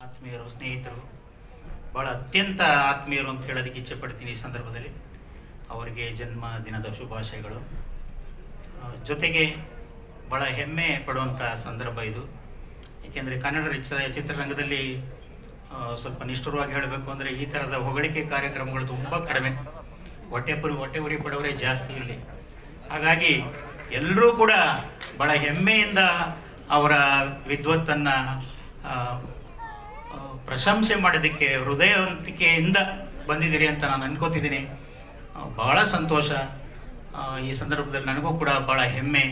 ಆತ್ಮೀಯರು, ಸ್ನೇಹಿತರು, ಭಾಳ ಅತ್ಯಂತ ಆತ್ಮೀಯರು ಅಂತ ಹೇಳೋದಕ್ಕೆ ಇಚ್ಛೆ ಪಡ್ತೀನಿ. ಈ ಸಂದರ್ಭದಲ್ಲಿ ಅವರಿಗೆ ಜನ್ಮ ದಿನದ ಶುಭಾಶಯಗಳು. ಜೊತೆಗೆ ಭಾಳ ಹೆಮ್ಮೆ ಪಡುವಂಥ ಸಂದರ್ಭ ಇದು. ಏಕೆಂದರೆ ಕನ್ನಡ ಚಿತ್ರರಂಗದಲ್ಲಿ ಸ್ವಲ್ಪ ನಿಷ್ಠುರವಾಗಿ ಹೇಳಬೇಕು ಅಂದರೆ ಈ ಥರದ ಹೊಗಳಿಕೆ ಕಾರ್ಯಕ್ರಮಗಳು ತುಂಬ ಕಡಿಮೆ. ಹೊಟ್ಟೆ ಉರಿ ಪಡೋರೇ ಜಾಸ್ತಿ ಇಲ್ಲಿ. ಹಾಗಾಗಿ ಎಲ್ಲರೂ ಕೂಡ ಭಾಳ ಹೆಮ್ಮೆಯಿಂದ ಅವರ ವಿದ್ವತ್ತನ್ನು ಪ್ರಶಂಸೆ ಮಾಡೋದಕ್ಕೆ ಹೃದಯವಂತಿಕೆಯಿಂದ ಬಂದಿದ್ದೀರಿ ಅಂತ ನಾನು ಅನ್ಕೋತಿದ್ದೀನಿ. ಭಾಳ ಸಂತೋಷ. ಈ ಸಂದರ್ಭದಲ್ಲಿ ನನಗೂ ಕೂಡ ಭಾಳ ಹೆಮ್ಮೆ.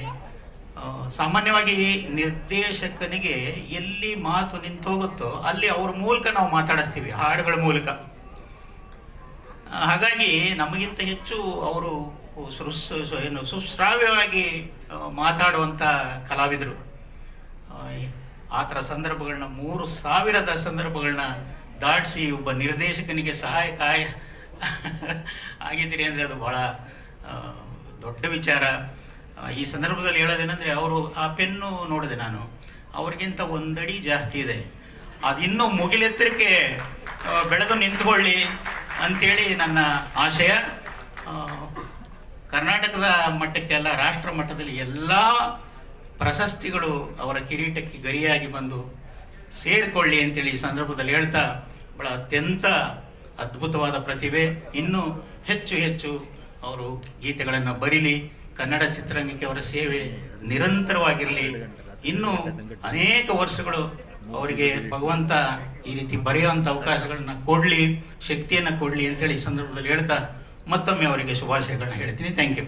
ಸಾಮಾನ್ಯವಾಗಿ ನಿರ್ದೇಶಕನಿಗೆ ಎಲ್ಲಿ ಮಾತು ನಿಂತೋಗುತ್ತೋ ಅಲ್ಲಿ ಅವ್ರ ಮೂಲಕ ನಾವು ಮಾತಾಡಿಸ್ತೀವಿ, ಹಾಡುಗಳ ಮೂಲಕ. ಹಾಗಾಗಿ ನಮಗಿಂತ ಹೆಚ್ಚು ಅವರು ಸುಶ್ರಾವ್ಯವಾಗಿ ಮಾತಾಡುವಂಥ ಕಲಾವಿದರು. ಆ ಥರ ಸಂದರ್ಭಗಳನ್ನ 3000 ಸಂದರ್ಭಗಳನ್ನ ದಾಟಿಸಿ ಒಬ್ಬ ನಿರ್ದೇಶಕನಿಗೆ ಸಹಾಯಕ ಆಗಿದ್ದೀರಿ ಅಂದರೆ ಅದು ಭಾಳ ದೊಡ್ಡ ವಿಚಾರ. ಈ ಸಂದರ್ಭದಲ್ಲಿ ಹೇಳೋದೇನೆಂದರೆ, ಅವರು ಆ ಪೆನ್ನು ನೋಡಿದೆ ನಾನು, ಅವ್ರಿಗಿಂತ 1 ಅಡಿ ಜಾಸ್ತಿ ಇದೆ. ಅದಿನ್ನೂ ಮುಗಿಲೆತ್ತರಕ್ಕೆ ಬೆಳೆದು ನಿಂತ್ಕೊಳ್ಳಿ ಅಂಥೇಳಿ ನನ್ನ ಆಶಯ. ಕರ್ನಾಟಕದ ಮಟ್ಟಕ್ಕೆ ಅಲ್ಲ, ರಾಷ್ಟ್ರ ಮಟ್ಟದಲ್ಲಿ ಎಲ್ಲ ಪ್ರಶಸ್ತಿಗಳು ಅವರ ಕಿರೀಟಕ್ಕೆ ಗರಿಯಾಗಿ ಬಂದು ಸೇರಿಕೊಳ್ಳಿ ಅಂತೇಳಿ ಈ ಸಂದರ್ಭದಲ್ಲಿ ಹೇಳ್ತಾ, ಭಾಳ ಅತ್ಯಂತ ಅದ್ಭುತವಾದ ಪ್ರತಿಭೆ. ಇನ್ನೂ ಹೆಚ್ಚು ಹೆಚ್ಚು ಅವರು ಗೀತೆಗಳನ್ನು ಬರೀಲಿ. ಕನ್ನಡ ಚಿತ್ರರಂಗಕ್ಕೆ ಅವರ ಸೇವೆ ನಿರಂತರವಾಗಿರಲಿ. ಇನ್ನೂ ಅನೇಕ ವರ್ಷಗಳು ಅವರಿಗೆ ಭಗವಂತ ಈ ರೀತಿ ಬರೆಯುವಂಥ ಅವಕಾಶಗಳನ್ನ ಕೊಡಲಿ, ಶಕ್ತಿಯನ್ನು ಕೊಡಲಿ ಅಂತೇಳಿ ಈ ಸಂದರ್ಭದಲ್ಲಿ ಹೇಳ್ತಾ ಮತ್ತೊಮ್ಮೆ ಅವರಿಗೆ ಶುಭಾಶಯಗಳನ್ನ ಹೇಳ್ತೀನಿ. Thank you.